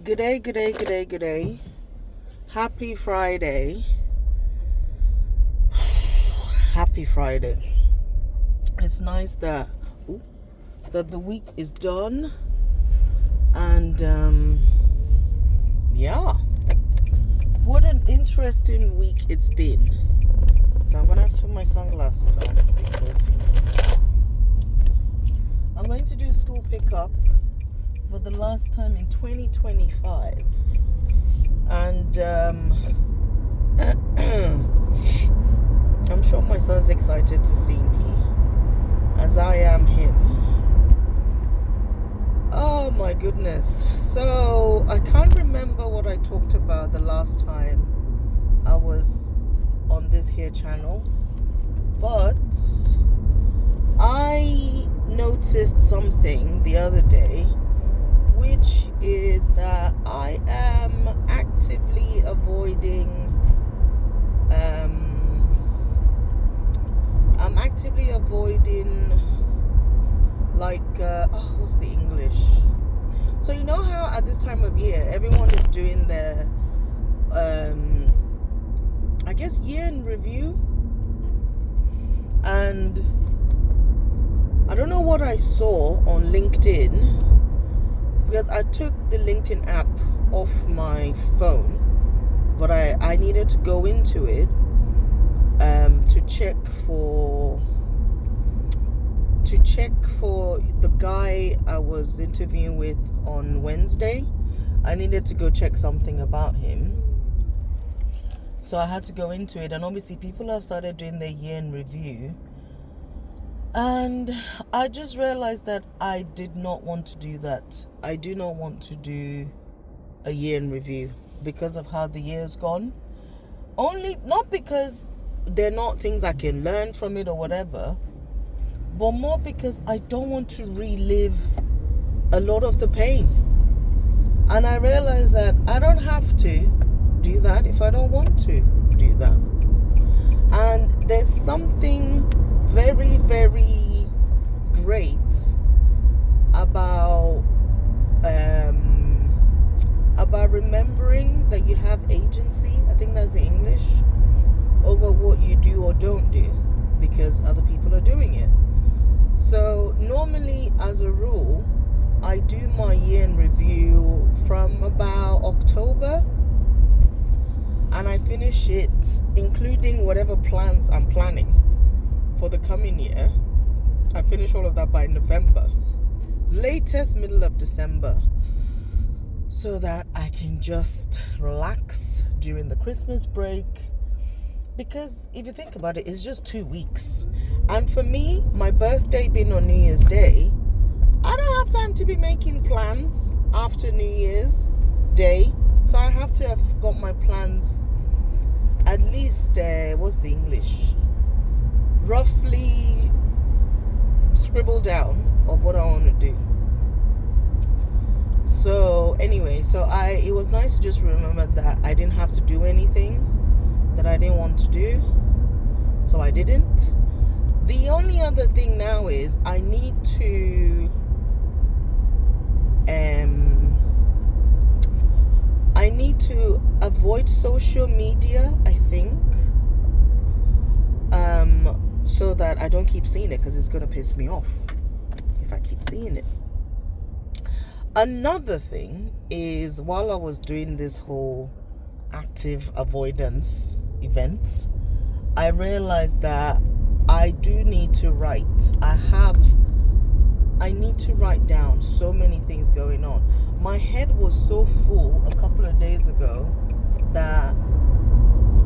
Good day, good day, good day, good day. Happy Friday. Happy Friday. It's nice that the week is done. And what an interesting week it's been. So I'm gonna have to put my sunglasses on because I'm going to do school pickup for the last time in 2025, and I'm sure my son's excited to see me, as I am him. Oh my goodness. So I can't remember what I talked about the last time I was on this here channel, but I noticed something the other day, which is that I am actively avoiding what's the English? So you know how at this time of year everyone is doing their I guess year in review, and I don't know what I saw on LinkedIn, because I took the LinkedIn app off my phone, but I needed to go into it to check for the guy I was interviewing with on Wednesday. I needed to go check something about him. So I had to go into it, and obviously people have started doing their year in review. And I just realized that I did not want to do that. I do not want to do a year in review because of how the year's gone. Not because they're not things I can learn from it or whatever, but more because I don't want to relive a lot of the pain. And I realized that I don't have to do that if I don't want to do that. And there's something very, very great about remembering that you have agency, I think that's the English, over what you do or don't do because other people are doing it. So normally, as a rule, I do my year in review from about October, and I finish it, including whatever plans I'm planning for the coming year. I finish all of that by November, latest middle of December, so that I can just relax during the Christmas break. Because if you think about it, it's just 2 weeks. And for me, my birthday being on New Year's Day, I don't have time to be making plans after New Year's Day. So I have to have got my plans at least, what's the English? Roughly scribbled down of what I want to do. So anyway, it was nice to just remember that I didn't have to do anything that I didn't want to do. So I didn't. The only other thing now is I need to avoid social media, I think, so that I don't keep seeing it, because it's going to piss me off if I keep seeing it. Another thing is, while I was doing this whole active avoidance event, I realized that I do need to write. I need to write down so many things going on. My head was so full a couple of days ago that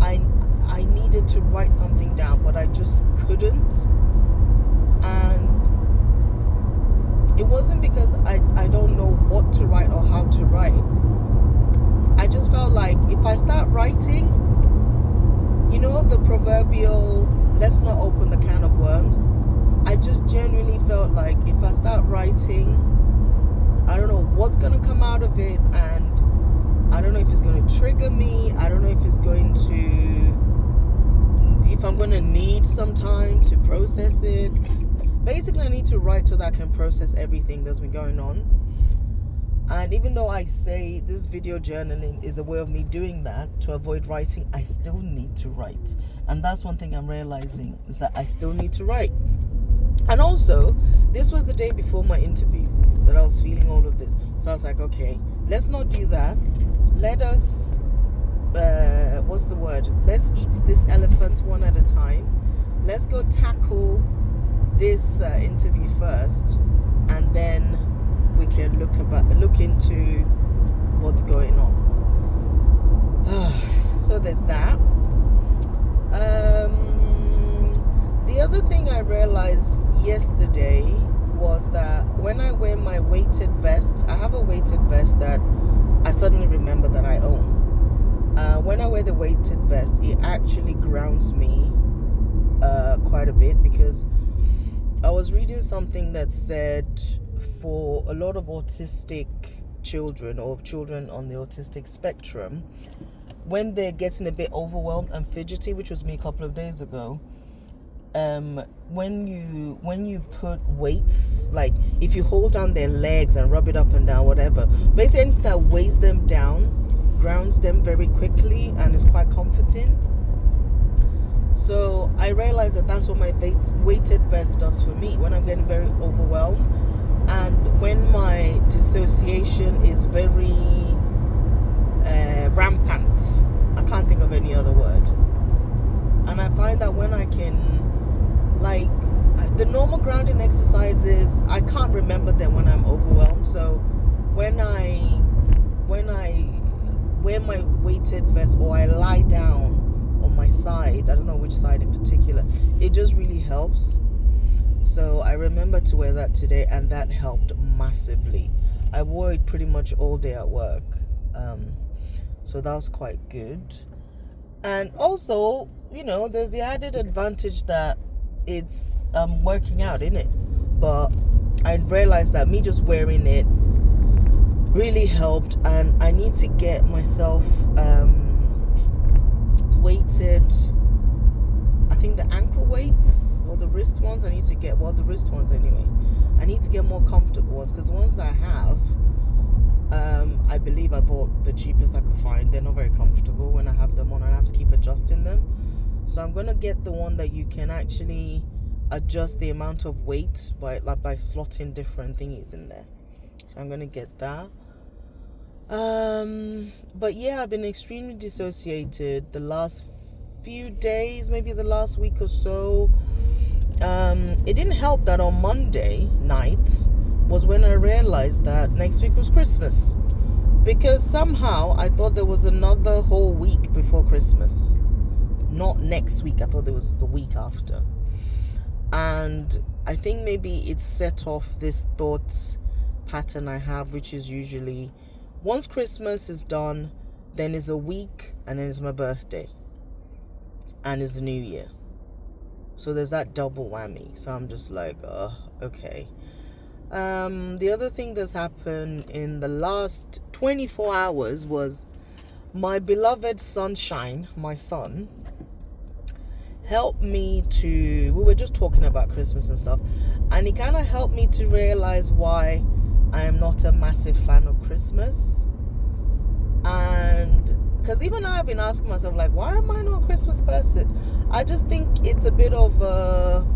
I needed to write something down, but I just couldn't. And it wasn't because I don't know what to write or how to write. I just felt like if I start writing, you know, the proverbial, let's not open the can of worms. I just genuinely felt like if I start writing, I don't know what's going to come out of it, and I don't know if it's going to trigger me. I don't know if I'm going to need some time to process it. Basically, I need to write so that I can process everything that's been going on. And And even though I say this video journaling is a way of me doing that to avoid writing, I still need to write. And that's one thing I'm realizing, is that I still need to write. And also, this was the day before my interview that I was feeling all of this. So I was like, okay, let's not do that. Let us, what's the word? Let's eat this elephant one at a time. Let's go tackle this interview first, and then we can look into what's going on. So there's that. The other thing I realized yesterday was that when I wear my weighted vest, I have a weighted vest that I suddenly remember that I own. When I wear the weighted vest, it actually grounds me quite a bit, because I was reading something that said for a lot of autistic children, or children on the autistic spectrum, when they're getting a bit overwhelmed and fidgety, which was me a couple of days ago, when you put weights, like if you hold down their legs and rub it up and down, whatever, basically anything that weighs them down grounds them very quickly and is quite comforting. So I realized that that's what my weighted vest does for me when I'm getting very overwhelmed, and when my dissociation is very rampant. I can't think of any other word. And I find that when I can, like, the normal grounding exercises, I can't remember them when I'm overwhelmed. So when I wear my weighted vest, or I lie down on my side, I don't know which side in particular, it just really helps. So I remember to wear that today, and that helped massively. I wore it pretty much all day at work, so that was quite good. And also, there's the added advantage that it's working out, innit? But I realized that me just wearing it really helped, and I need to get myself weighted, I think the ankle weights or the wrist ones. I need to get, the wrist ones anyway. I need to get more comfortable ones, because the ones I have, I believe I bought the cheapest I could find. They're not very comfortable when I have them on, and I have to keep adjusting them. So I'm gonna get the one that you can actually adjust the amount of weight by slotting different thingies in there. So I'm gonna get that. But yeah, I've been extremely dissociated the last few days, maybe the last week or so. It didn't help that on Monday night was when I realized that next week was Christmas, because somehow I thought there was another whole week before Christmas. Not next week, I thought there was the week after. And I think maybe it set off this thought pattern I have, which is usually once Christmas is done, then is a week, and then it's my birthday, and it's the New Year. So there's that double whammy. So I'm just like, okay. The other thing that's happened in the last 24 hours was my beloved sunshine, my son, helped me to, we were just talking about Christmas and stuff, and he kind of helped me to realize why I am not a massive fan of Christmas. And because even I've been asking myself, like, why am I not a Christmas person? I just think it's a bit of a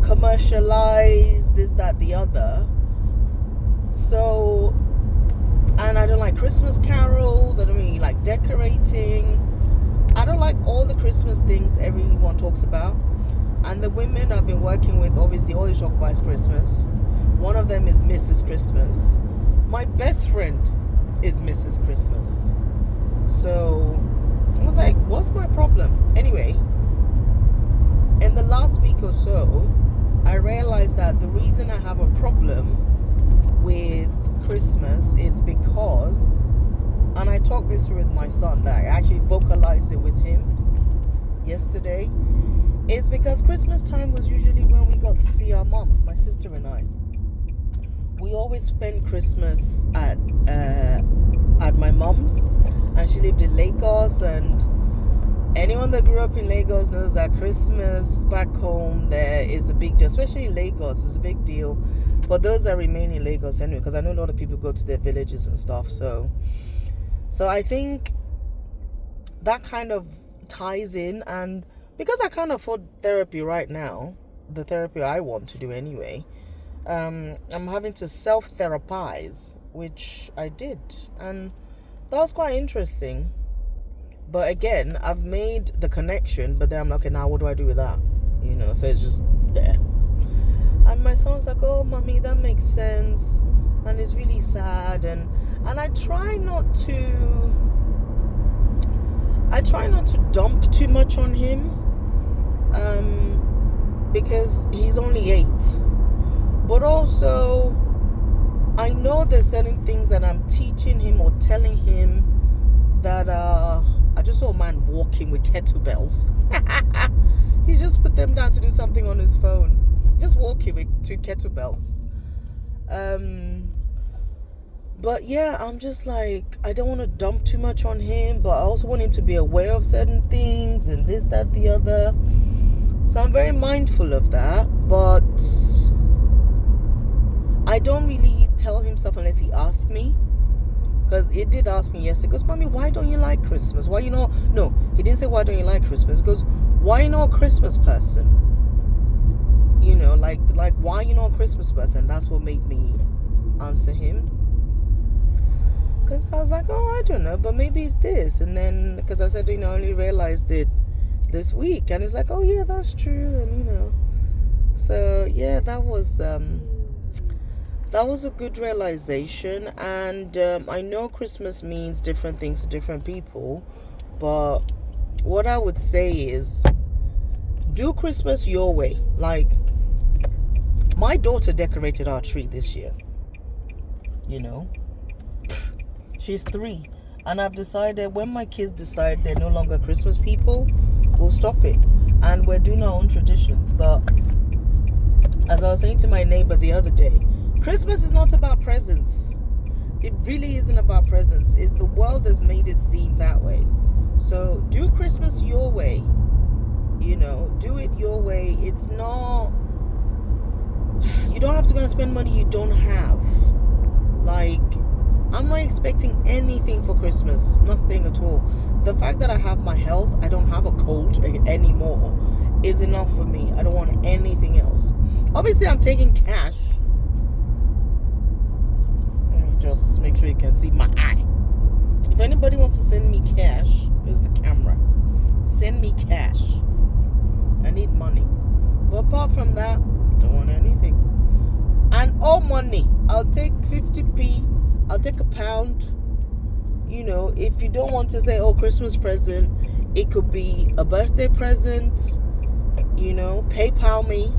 commercialized, this, that, the other. So, and I don't like Christmas carols. I don't really like decorating. I don't like all the Christmas things everyone talks about. And the women I've been working with, obviously, all they talk about is Christmas. One of them is Mrs. Christmas. My best friend is Mrs. Christmas. So I was like, what's my problem? Anyway, in the last week or so, I realized that the reason I have a problem with Christmas is because, and I talked this through with my son, that I actually vocalized it with him yesterday, is because Christmas time was usually when we got to see our mom, my sister and I. We always spent Christmas at my mom's, and she lived in Lagos, and anyone that grew up in Lagos knows that Christmas back home there is a big deal, especially in Lagos. It's a big deal for those that remain in Lagos anyway, because I know a lot of people go to their villages and stuff. So I think that kind of ties in, and because I can't afford therapy right now, the therapy I want to do anyway, I'm having to self-therapize, which I did, and that was quite interesting. But again, I've made the connection, but then I'm like, okay, now what do I do with that? So it's just there. And my son was like, oh, mommy, that makes sense, and it's really sad, and I try not to dump too much on him, because he's only 8. But also, I know there's certain things that I'm teaching him or telling him that I just saw a man walking with kettlebells. He just put them down to do something on his phone. Just walking with 2 kettlebells. But yeah, I'm just like, I don't want to dump too much on him, but I also want him to be aware of certain things and this, that, the other. So I'm very mindful of that, but I don't really tell him stuff unless he asks me. Because he did ask me yesterday, he goes, mommy, why don't you like Christmas? Why you not? No, he didn't say why don't you like Christmas. He goes, why you not a Christmas person? Like why you not a Christmas person? That's what made me answer him. Because I was like, oh, I don't know, but maybe it's this. And then, because I said, I only realized it this week. And it's like, oh, yeah, that's true. And, so, yeah, that was a good realization. And I know Christmas means different things to different people. But what I would say is, do Christmas your way. Like, my daughter decorated our tree this year. She's 3, and I've decided when my kids decide they're no longer Christmas people, we'll stop it, and we're doing our own traditions. But as I was saying to my neighbor the other day, Christmas is not about presents. It really isn't about presents. It's the world has made it seem that way. So do Christmas your way. Do it your way. It's not, you don't have to go and spend money you don't have. Like, I'm not expecting anything for Christmas. Nothing at all. The fact that I have my health, I don't have a cold anymore, is enough for me. I don't want anything else. Obviously, I'm taking cash. Let me just make sure you can see my eye. If anybody wants to send me cash, here's the camera. Send me cash. I need money. But apart from that, don't want anything. And all money. I'll take 50p. I'll take £1. If you don't want to say, oh, Christmas present, it could be a birthday present, PayPal me,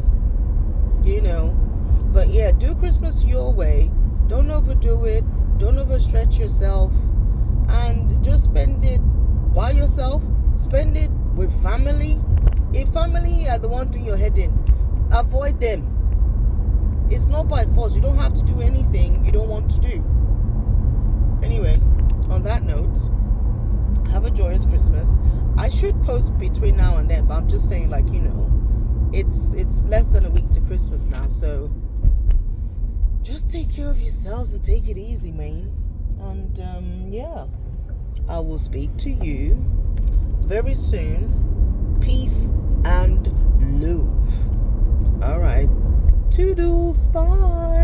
But yeah, do Christmas your way. Don't overdo it. Don't overstretch yourself. And just spend it by yourself. Spend it with family. If family are the one doing your head in, avoid them. It's not by force. You don't have to do anything you don't want to do. Anyway, on that note, have a joyous Christmas. I should post between now and then, but I'm just saying, it's less than a week to Christmas now, so just take care of yourselves and take it easy, man. And yeah, I will speak to you very soon. Peace and love. All right, toodles, bye.